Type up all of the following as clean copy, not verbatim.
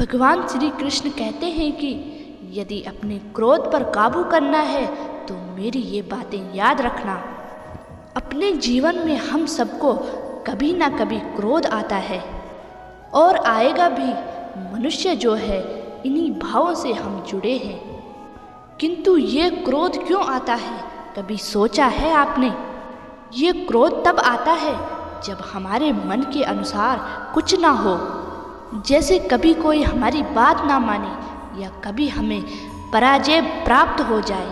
भगवान श्री कृष्ण कहते हैं कि यदि अपने क्रोध पर काबू करना है तो मेरी ये बातें याद रखना। अपने जीवन में हम सबको कभी ना कभी क्रोध आता है और आएगा भी। मनुष्य जो है इन्हीं भावों से हम जुड़े हैं। किंतु ये क्रोध क्यों आता है, कभी सोचा है आपने? ये क्रोध तब आता है जब हमारे मन के अनुसार कुछ ना हो, जैसे कभी कोई हमारी बात ना माने या कभी हमें पराजय प्राप्त हो जाए।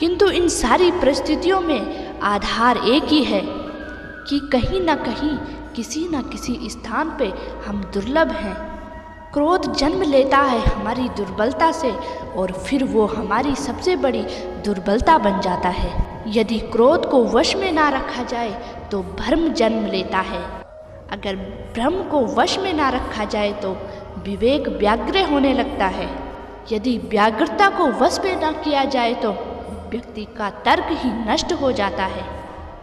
किंतु इन सारी परिस्थितियों में आधार एक ही है कि कहीं ना कहीं किसी न किसी स्थान पे हम दुर्लभ हैं। क्रोध जन्म लेता है हमारी दुर्बलता से और फिर वो हमारी सबसे बड़ी दुर्बलता बन जाता है। यदि क्रोध को वश में ना रखा जाए तो भ्रम जन्म लेता है। अगर भ्रम को वश में ना रखा जाए तो विवेक व्याग्र होने लगता है। यदि व्याग्रता को वश में ना किया जाए तो व्यक्ति का तर्क ही नष्ट हो जाता है।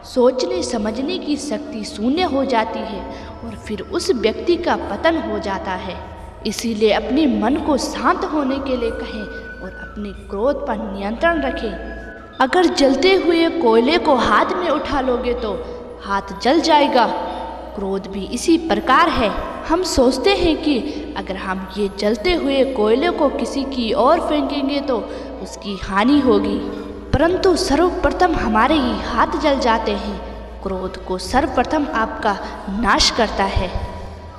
सोचने समझने की शक्ति शून्य हो जाती है और फिर उस व्यक्ति का पतन हो जाता है। इसीलिए अपने मन को शांत होने के लिए कहें और अपने क्रोध पर नियंत्रण रखें। अगर जलते हुए कोयले को हाथ में उठा लोगे तो हाथ जल जाएगा। क्रोध भी इसी प्रकार है। हम सोचते हैं कि अगर हम ये जलते हुए कोयले को किसी की ओर फेंकेंगे तो उसकी हानि होगी, परंतु सर्वप्रथम हमारे ही हाथ जल जाते हैं। क्रोध को सर्वप्रथम आपका नाश करता है,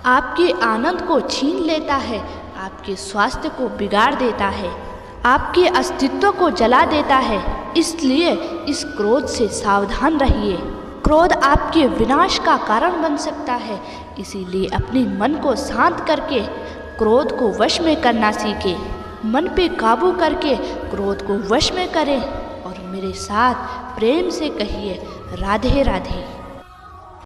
आपके आनंद को छीन लेता है, आपके स्वास्थ्य को बिगाड़ देता है, आपके अस्तित्व को जला देता है। इसलिए इस क्रोध से सावधान रहिए। क्रोध आपके विनाश का कारण बन सकता है। इसीलिए अपने मन को शांत करके क्रोध को वश में करना सीखें। मन पे काबू करके क्रोध को वश में करें और मेरे साथ प्रेम से कहिए राधे राधे।